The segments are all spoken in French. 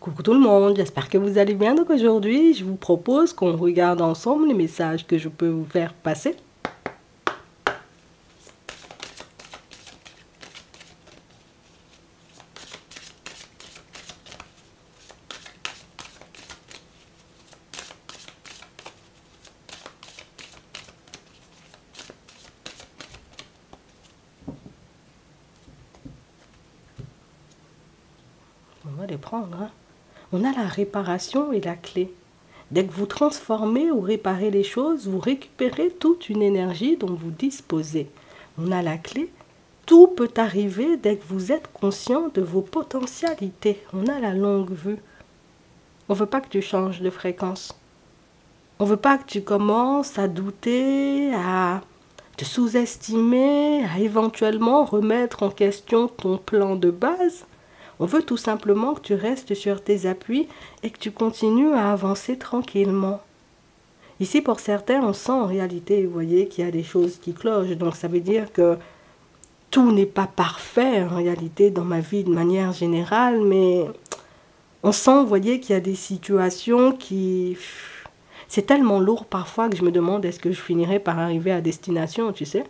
Coucou tout le monde, j'espère que vous allez bien. Donc aujourd'hui, je vous propose qu'on regarde ensemble les messages que je peux vous faire passer. On va les prendre, hein. On a la réparation et la clé. Dès que vous transformez ou réparez les choses, vous récupérez toute une énergie dont vous disposez. On a la clé. Tout peut arriver dès que vous êtes conscient de vos potentialités. On a la longue vue. On ne veut pas que tu changes de fréquence. On ne veut pas que tu commences à douter, à te sous-estimer, à éventuellement remettre en question ton plan de base. On veut tout simplement que tu restes sur tes appuis et que tu continues à avancer tranquillement. Ici, pour certains, on sent en réalité, vous voyez, qu'il y a des choses qui clochent. Donc, ça veut dire que tout n'est pas parfait, en réalité, dans ma vie de manière générale. Mais on sent, vous voyez, qu'il y a des situations qui... C'est tellement lourd parfois que je me demande est-ce que je finirai par arriver à destination, tu sais.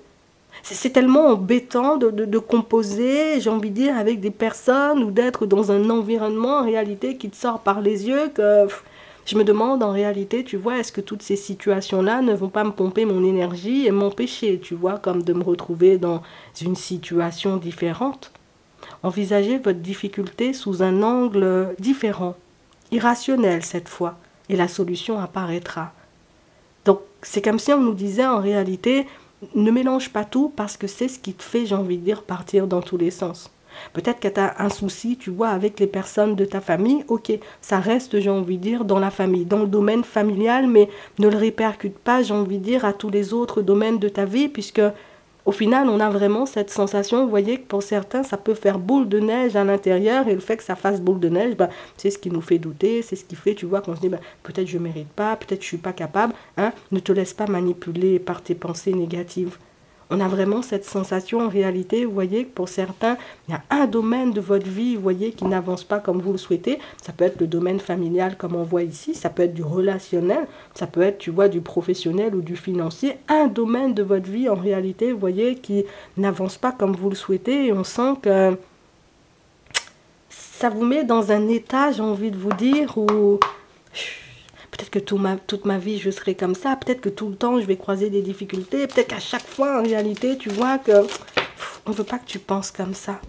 C'est tellement embêtant de composer, j'ai envie de dire, avec des personnes ou d'être dans un environnement en réalité qui te sort par les yeux que je me demande en réalité, tu vois, est-ce que toutes ces situations-là ne vont pas me pomper mon énergie et m'empêcher, tu vois, comme de me retrouver dans une situation différente. Envisagez votre difficulté sous un angle différent, irrationnel cette fois, et la solution apparaîtra. Donc, c'est comme si on nous disait en réalité... Ne mélange pas tout parce que c'est ce qui te fait, j'ai envie de dire, partir dans tous les sens. Peut-être que tu as un souci, tu vois, avec les personnes de ta famille. Ok, ça reste, j'ai envie de dire, dans la famille, dans le domaine familial, mais ne le répercute pas, j'ai envie de dire, à tous les autres domaines de ta vie, puisque au final, on a vraiment cette sensation, vous voyez, que pour certains, ça peut faire boule de neige à l'intérieur, et le fait que ça fasse boule de neige, ben, c'est ce qui nous fait douter, c'est ce qui fait, tu vois, qu'on se dit, ben, peut-être je ne mérite pas, peut-être je ne suis pas capable, hein, ne te laisse pas manipuler par tes pensées négatives. On a vraiment cette sensation en réalité, vous voyez, que pour certains, il y a un domaine de votre vie, vous voyez, qui n'avance pas comme vous le souhaitez. Ça peut être le domaine familial comme on voit ici, ça peut être du relationnel, ça peut être, tu vois, du professionnel ou du financier. Un domaine de votre vie en réalité, vous voyez, qui n'avance pas comme vous le souhaitez et on sent que ça vous met dans un état, j'ai envie de vous dire, où... Peut-être que toute ma vie, je serai comme ça. Peut-être que tout le temps, je vais croiser des difficultés. Peut-être qu'à chaque fois, en réalité, tu vois que... On ne veut pas que tu penses comme ça.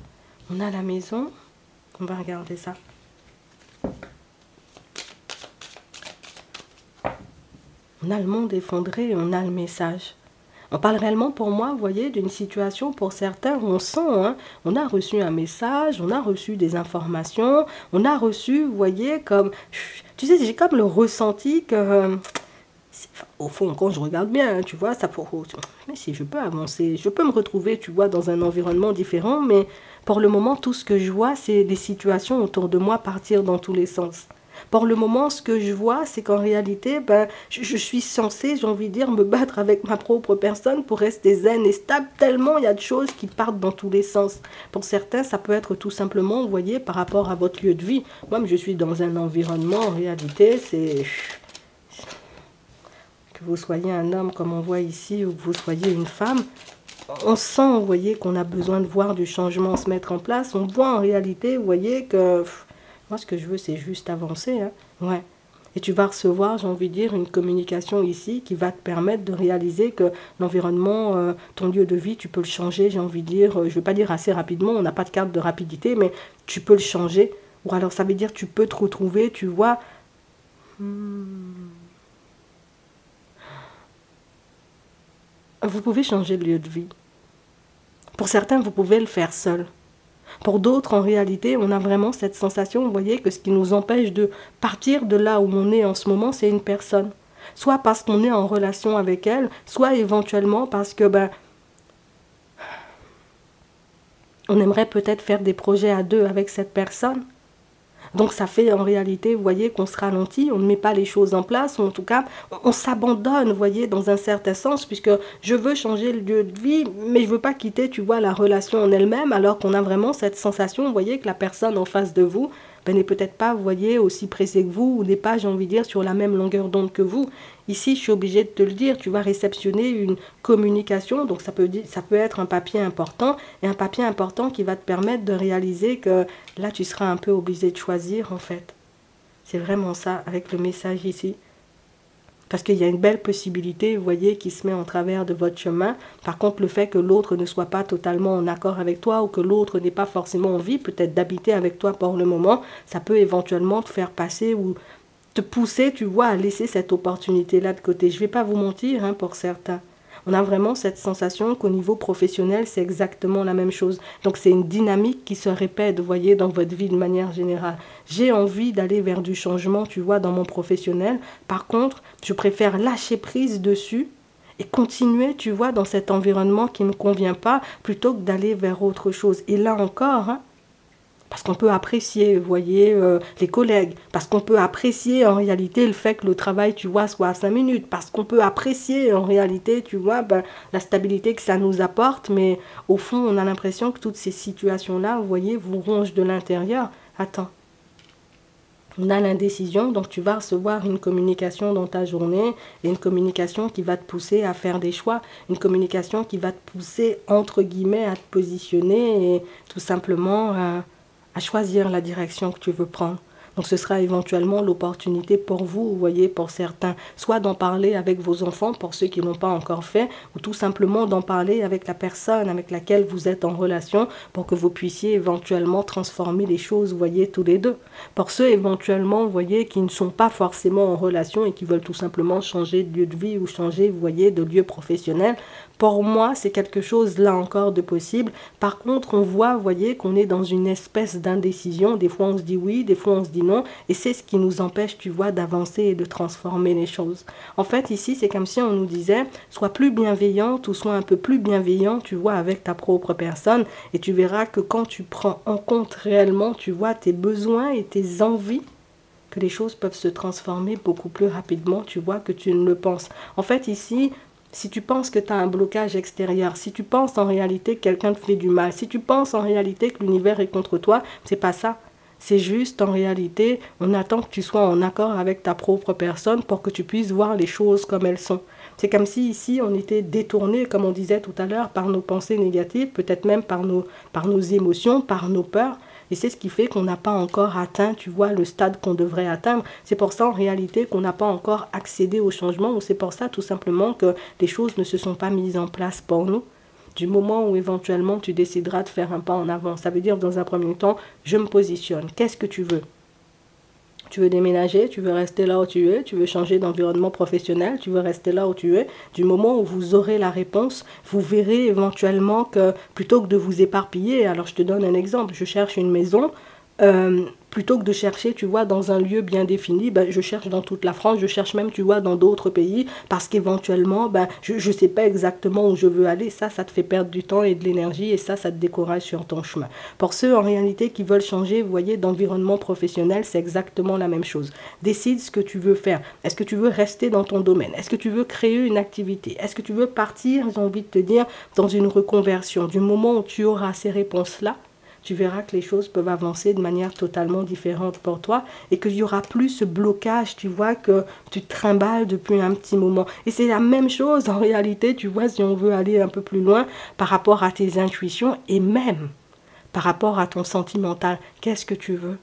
On a la maison. On va regarder ça. On a le monde effondré et on a le message. On parle réellement, pour moi, vous voyez, d'une situation pour certains où on sent, hein, on a reçu un message, on a reçu des informations, on a reçu, vous voyez, comme... Tu sais, j'ai comme le ressenti que... Au fond, quand je regarde bien, tu vois, ça pour... Mais si je peux avancer, je peux me retrouver, tu vois, dans un environnement différent, mais pour le moment, tout ce que je vois, c'est des situations autour de moi partir dans tous les sens. Pour le moment, ce que je vois, c'est qu'en réalité, ben, je suis censée, j'ai envie de dire, me battre avec ma propre personne pour rester zen et stable, tellement il y a de choses qui partent dans tous les sens. Pour certains, ça peut être tout simplement, vous voyez, par rapport à votre lieu de vie. Moi, je suis dans un environnement, en réalité, c'est... Que vous soyez un homme, comme on voit ici, ou que vous soyez une femme, on sent, vous voyez, qu'on a besoin de voir du changement se mettre en place. On voit en réalité, vous voyez, que... Moi, ce que je veux, c'est juste avancer, hein. Ouais. Et tu vas recevoir, j'ai envie de dire, une communication ici qui va te permettre de réaliser que l'environnement, ton lieu de vie, tu peux le changer, j'ai envie de dire, je ne vais pas dire assez rapidement, on n'a pas de carte de rapidité, mais tu peux le changer. Ou alors, ça veut dire que tu peux te retrouver, tu vois... Vous pouvez changer de lieu de vie. Pour certains, vous pouvez le faire seul. Pour d'autres, en réalité, on a vraiment cette sensation, vous voyez, que ce qui nous empêche de partir de là où on est en ce moment, c'est une personne. Soit parce qu'on est en relation avec elle, soit éventuellement parce que, ben, on aimerait peut-être faire des projets à deux avec cette personne. Donc ça fait en réalité, vous voyez, qu'on se ralentit, on ne met pas les choses en place, ou en tout cas, on s'abandonne, vous voyez, dans un certain sens, puisque je veux changer le lieu de vie, mais je ne veux pas quitter, tu vois, la relation en elle-même, alors qu'on a vraiment cette sensation, vous voyez, que la personne en face de vous, ben, n'est peut-être pas, vous voyez, aussi pressé que vous, ou n'est pas, j'ai envie de dire, sur la même longueur d'onde que vous. Ici, je suis obligée de te le dire, tu vas réceptionner une communication, donc ça peut être un papier important, et un papier important qui va te permettre de réaliser que là, tu seras un peu obligé de choisir, en fait. C'est vraiment ça, avec le message ici. Parce qu'il y a une belle possibilité, vous voyez, qui se met en travers de votre chemin. Par contre, le fait que l'autre ne soit pas totalement en accord avec toi ou que l'autre n'ait pas forcément envie peut-être d'habiter avec toi pour le moment, ça peut éventuellement te faire passer ou te pousser, tu vois, à laisser cette opportunité-là de côté. Je ne vais pas vous mentir, hein, pour certains. On a vraiment cette sensation qu'au niveau professionnel, c'est exactement la même chose. Donc, c'est une dynamique qui se répète, vous voyez, dans votre vie de manière générale. J'ai envie d'aller vers du changement, tu vois, dans mon professionnel. Par contre, je préfère lâcher prise dessus et continuer, tu vois, dans cet environnement qui ne me convient pas, plutôt que d'aller vers autre chose. Et là encore, hein, parce qu'on peut apprécier, vous voyez, les collègues. Parce qu'on peut apprécier en réalité le fait que le travail, tu vois, soit à 5 minutes. Parce qu'on peut apprécier en réalité, tu vois, ben, la stabilité que ça nous apporte. Mais au fond, on a l'impression que toutes ces situations-là, vous voyez, vous rongent de l'intérieur. Attends. On a l'indécision, donc tu vas recevoir une communication dans ta journée et une communication qui va te pousser à faire des choix, une communication qui va te pousser, entre guillemets, à te positionner et tout simplement à choisir la direction que tu veux prendre. Donc ce sera éventuellement l'opportunité pour vous voyez, pour certains, soit d'en parler avec vos enfants, pour ceux qui n'ont pas encore fait, ou tout simplement d'en parler avec la personne avec laquelle vous êtes en relation, pour que vous puissiez éventuellement transformer les choses, vous voyez, tous les deux. Pour ceux éventuellement, vous voyez, qui ne sont pas forcément en relation et qui veulent tout simplement changer de lieu de vie ou changer, vous voyez, de lieu professionnel, pour moi, c'est quelque chose, là encore, de possible. Par contre, on voit, vous voyez, qu'on est dans une espèce d'indécision. Des fois, on se dit oui, des fois, on se dit non. Et c'est ce qui nous empêche, tu vois, d'avancer et de transformer les choses. En fait, ici, c'est comme si on nous disait, sois plus bienveillante ou sois un peu plus bienveillant, tu vois, avec ta propre personne. Et tu verras que quand tu prends en compte réellement, tu vois, tes besoins et tes envies, que les choses peuvent se transformer beaucoup plus rapidement, tu vois, que tu ne le penses. En fait, ici, si tu penses que tu as un blocage extérieur, si tu penses en réalité que quelqu'un te fait du mal, si tu penses en réalité que l'univers est contre toi, c'est pas ça. C'est juste, en réalité, on attend que tu sois en accord avec ta propre personne pour que tu puisses voir les choses comme elles sont. C'est comme si ici, on était détourné, comme on disait tout à l'heure, par nos pensées négatives, peut-être même par nos émotions, par nos peurs. Et c'est ce qui fait qu'on n'a pas encore atteint, tu vois, le stade qu'on devrait atteindre. C'est pour ça, en réalité, qu'on n'a pas encore accédé au changement, ou c'est pour ça, tout simplement, que les choses ne se sont pas mises en place pour nous. Du moment où, éventuellement, tu décideras de faire un pas en avant. Ça veut dire, dans un premier temps, je me positionne. Qu'est-ce que tu veux ? Tu veux déménager, tu veux rester là où tu es, tu veux changer d'environnement professionnel, tu veux rester là où tu es. Du moment où vous aurez la réponse, vous verrez éventuellement que plutôt que de vous éparpiller, alors je te donne un exemple, je cherche une maison, plutôt que de chercher, tu vois, dans un lieu bien défini, ben, je cherche dans toute la France, je cherche même, tu vois, dans d'autres pays, parce qu'éventuellement, ben, je ne sais pas exactement où je veux aller. Ça te fait perdre du temps et de l'énergie, et ça te décourage sur ton chemin. Pour ceux, en réalité, qui veulent changer, vous voyez, d'environnement professionnel, c'est exactement la même chose. Décide ce que tu veux faire. Est-ce que tu veux rester dans ton domaine? Est-ce que tu veux créer une activité? Est-ce que tu veux partir, j'ai envie de te dire, dans une reconversion? Du moment où tu auras ces réponses-là, tu verras que les choses peuvent avancer de manière totalement différente pour toi et qu'il n'y aura plus ce blocage, tu vois, que tu te trimbales depuis un petit moment. Et c'est la même chose en réalité, tu vois, si on veut aller un peu plus loin par rapport à tes intuitions et même par rapport à ton sentimental. Qu'est-ce que tu veux ?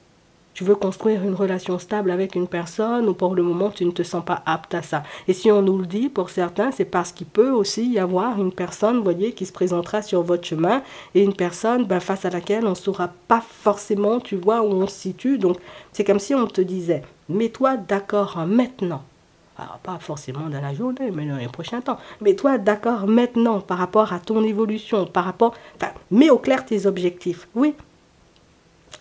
Tu veux construire une relation stable avec une personne ou pour le moment tu ne te sens pas apte à ça. Et si on nous le dit, pour certains, c'est parce qu'il peut aussi y avoir une personne, vous voyez, qui se présentera sur votre chemin et une personne face à laquelle on ne saura pas forcément, tu vois, où on se situe. Donc c'est comme si on te disait, mets-toi d'accord maintenant. Alors, pas forcément dans la journée, mais dans les prochains temps. Mets-toi d'accord maintenant par rapport à ton évolution, par rapport... Enfin, mets au clair tes objectifs, oui.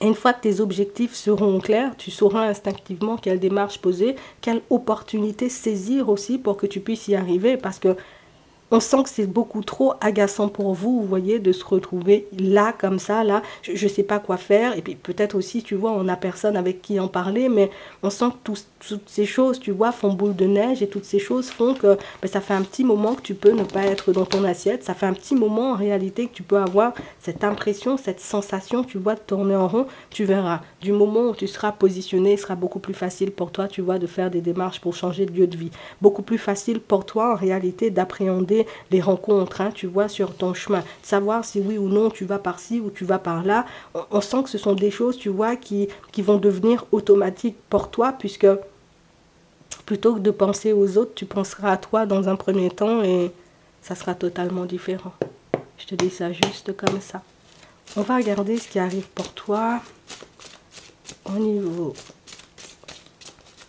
Et une fois que tes objectifs seront clairs, tu sauras instinctivement quelle démarche poser, quelle opportunité saisir aussi pour que tu puisses y arriver. Parce que On sent que c'est beaucoup trop agaçant pour vous, vous voyez, de se retrouver là, comme ça, là. Je ne sais pas quoi faire. Et puis peut-être aussi, tu vois, on n'a personne avec qui en parler, mais on sent que toutes ces choses, tu vois, font boule de neige et toutes ces choses font que ben, ça fait un petit moment que tu peux ne pas être dans ton assiette. Ça fait un petit moment, en réalité, que tu peux avoir cette impression, cette sensation, tu vois, de tourner en rond. Tu verras. Du moment où tu seras positionné, il sera beaucoup plus facile pour toi, tu vois, de faire des démarches pour changer de lieu de vie. Beaucoup plus facile pour toi, en réalité, d'appréhender les rencontres, hein, tu vois, sur ton chemin. Savoir si oui ou non tu vas par-ci ou tu vas par-là. On sent que ce sont des choses, tu vois, qui vont devenir automatiques pour toi, puisque plutôt que de penser aux autres, tu penseras à toi dans un premier temps et ça sera totalement différent. Je te dis ça juste comme ça. On va regarder ce qui arrive pour toi au niveau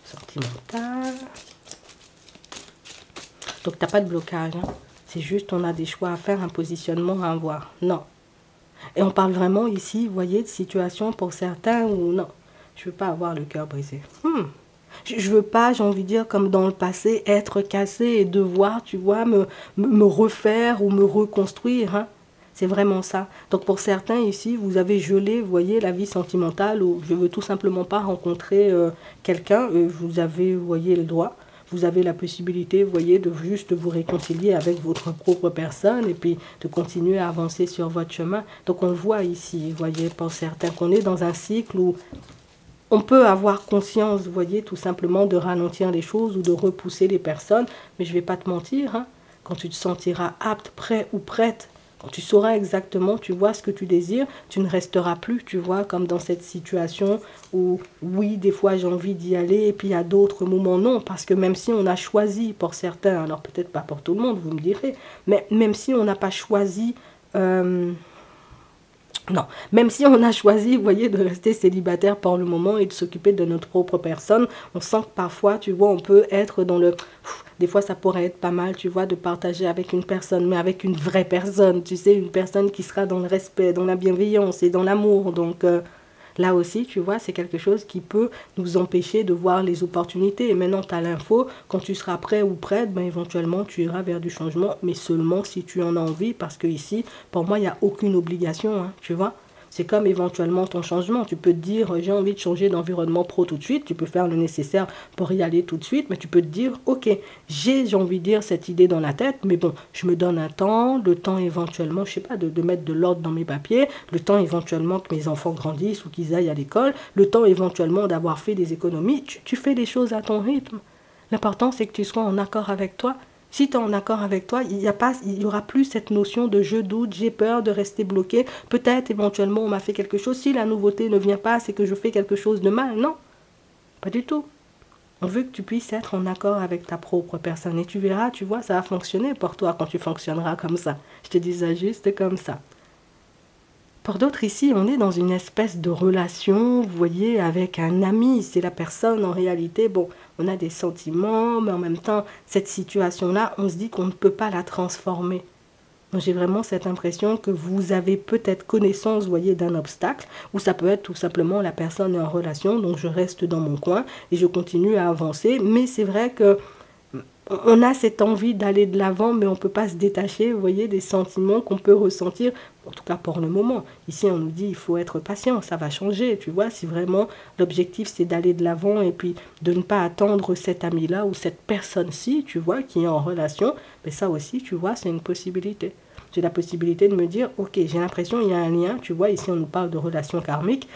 sentimental. Donc, tu n'as pas de blocage, hein. C'est juste, on a des choix à faire, un positionnement à avoir. Non. Et on parle vraiment ici, vous voyez, de situation pour certains où non. Je ne veux pas avoir le cœur brisé. Je ne veux pas, j'ai envie de dire, comme dans le passé, être cassé et devoir, tu vois, me refaire ou me reconstruire. Hein. C'est vraiment ça. Donc pour certains ici, vous avez gelé, vous voyez, la vie sentimentale où je ne veux tout simplement pas rencontrer quelqu'un. Vous avez, vous voyez, le droit. Vous avez la possibilité, vous voyez, de juste vous réconcilier avec votre propre personne et puis de continuer à avancer sur votre chemin. Donc on le voit ici, vous voyez, pour certains, qu'on est dans un cycle où on peut avoir conscience, vous voyez, tout simplement de ralentir les choses ou de repousser les personnes. Mais je ne vais pas te mentir, hein, quand tu te sentiras apte, prêt ou prête, quand tu sauras exactement, tu vois, ce que tu désires, tu ne resteras plus, tu vois, comme dans cette situation où, oui, des fois j'ai envie d'y aller, et puis à d'autres moments, non. Parce que même si on a choisi pour certains, alors peut-être pas pour tout le monde, vous me direz, mais même si on n'a pas choisi... non, même si on a choisi, vous voyez, de rester célibataire pour le moment et de s'occuper de notre propre personne, on sent que parfois, tu vois, on peut être dans le... Des fois, ça pourrait être pas mal, tu vois, de partager avec une personne, mais avec une vraie personne, tu sais, une personne qui sera dans le respect, dans la bienveillance et dans l'amour. Donc, là aussi, tu vois, c'est quelque chose qui peut nous empêcher de voir les opportunités. Et maintenant, tu as l'info, quand tu seras prêt ou prête, ben, éventuellement, tu iras vers du changement, mais seulement si tu en as envie, parce que ici, pour moi, il n'y a aucune obligation, hein, tu vois. C'est comme éventuellement ton changement. Tu peux te dire, j'ai envie de changer d'environnement pro tout de suite. Tu peux faire le nécessaire pour y aller tout de suite. Mais tu peux te dire, ok, j'ai envie de dire cette idée dans la tête. Mais bon, je me donne un temps. Le temps éventuellement, je sais pas, de mettre de l'ordre dans mes papiers. Le temps éventuellement que mes enfants grandissent ou qu'ils aillent à l'école. Le temps éventuellement d'avoir fait des économies. Tu fais les choses à ton rythme. L'important, c'est que tu sois en accord avec toi. Si tu es en accord avec toi, il y aura plus cette notion de je doute, j'ai peur de rester bloqué. Peut-être éventuellement on m'a fait quelque chose. Si la nouveauté ne vient pas, c'est que je fais quelque chose de mal. Non, pas du tout. On veut que tu puisses être en accord avec ta propre personne. Et tu verras, tu vois, ça va fonctionner pour toi quand tu fonctionneras comme ça. Je te dis ça juste comme ça. Pour d'autres ici, on est dans une espèce de relation, vous voyez, avec un ami. C'est la personne, en réalité, bon, on a des sentiments, mais en même temps, cette situation-là, on se dit qu'on ne peut pas la transformer. J'ai vraiment cette impression que vous avez peut-être connaissance, vous voyez, d'un obstacle, ou ça peut être tout simplement la personne est en relation, donc je reste dans mon coin et je continue à avancer. Mais c'est vrai que on a cette envie d'aller de l'avant, mais on ne peut pas se détacher, vous voyez, des sentiments qu'on peut ressentir, en tout cas pour le moment. Ici, on nous dit il faut être patient, ça va changer, tu vois, si vraiment l'objectif c'est d'aller de l'avant et puis de ne pas attendre cet ami-là ou cette personne-ci, tu vois, qui est en relation, mais ça aussi, tu vois, c'est une possibilité. J'ai la possibilité de me dire, ok, j'ai l'impression qu'il y a un lien, tu vois, ici on nous parle de relation karmique,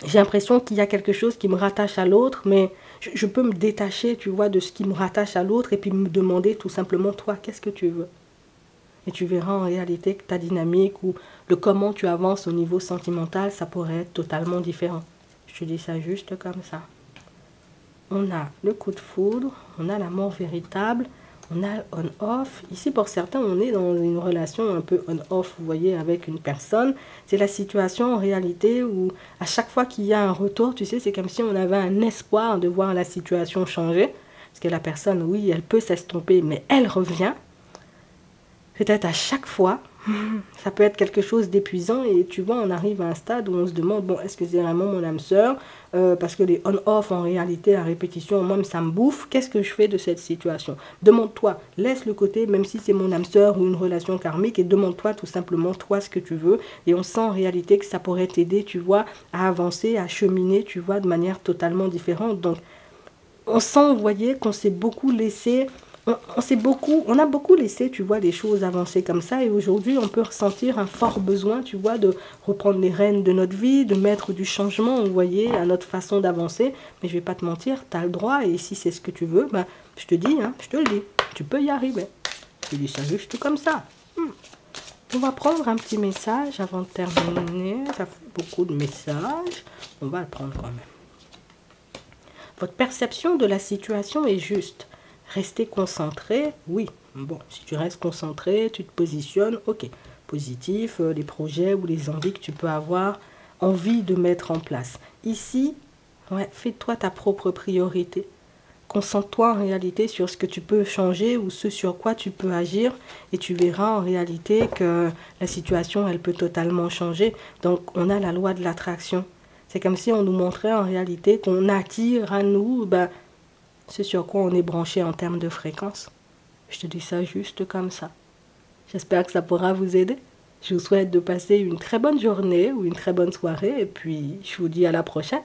j'ai l'impression qu'il y a quelque chose qui me rattache à l'autre, mais je peux me détacher, tu vois, de ce qui me rattache à l'autre et puis me demander tout simplement, toi, qu'est-ce que tu veux? Et tu verras en réalité que ta dynamique ou le comment tu avances au niveau sentimental, ça pourrait être totalement différent. Je te dis ça juste comme ça. On a le coup de foudre, on a l'amour véritable, on a on-off. Ici, pour certains, on est dans une relation un peu on-off, vous voyez, avec une personne. C'est la situation en réalité où à chaque fois qu'il y a un retour, tu sais, c'est comme si on avait un espoir de voir la situation changer. Parce que la personne, oui, elle peut s'estomper, mais elle revient. Peut-être à chaque fois, Ça peut être quelque chose d'épuisant et tu vois, on arrive à un stade où on se demande, bon, est-ce que c'est vraiment mon âme sœur? Parce que les on-off, en réalité, à répétition, moi, ça me bouffe. Qu'est-ce que je fais de cette situation? Demande-toi, laisse le côté, même si c'est mon âme sœur ou une relation karmique, et demande-toi tout simplement, toi, ce que tu veux. Et on sent en réalité que ça pourrait t'aider, tu vois, à avancer, à cheminer, tu vois, de manière totalement différente. Donc, on sent, vous voyez, qu'on s'est beaucoup laissé... on a beaucoup laissé, tu vois, les choses avancer comme ça. Et aujourd'hui, on peut ressentir un fort besoin, tu vois, de reprendre les rênes de notre vie, de mettre du changement, vous voyez, à notre façon d'avancer. Mais je vais pas te mentir, tu as le droit. Et si c'est ce que tu veux, ben, je te dis, hein, je te le dis, tu peux y arriver. Je te dis ça juste comme ça. On va prendre un petit message avant de terminer. Ça fait beaucoup de messages. On va le prendre quand même. Votre perception de la situation est juste. Rester concentré, oui. Bon, si tu restes concentré, tu te positionnes, ok. Positif, les projets ou les envies que tu peux avoir envie de mettre en place. Ici, ouais, fais-toi ta propre priorité. Concentre-toi en réalité sur ce que tu peux changer ou ce sur quoi tu peux agir et tu verras en réalité que la situation, elle peut totalement changer. Donc, on a la loi de l'attraction. C'est comme si on nous montrait en réalité qu'on attire à nous ce sur quoi on est branché en termes de fréquence. Je te dis ça juste comme ça. J'espère que ça pourra vous aider. Je vous souhaite de passer une très bonne journée ou une très bonne soirée et puis je vous dis à la prochaine.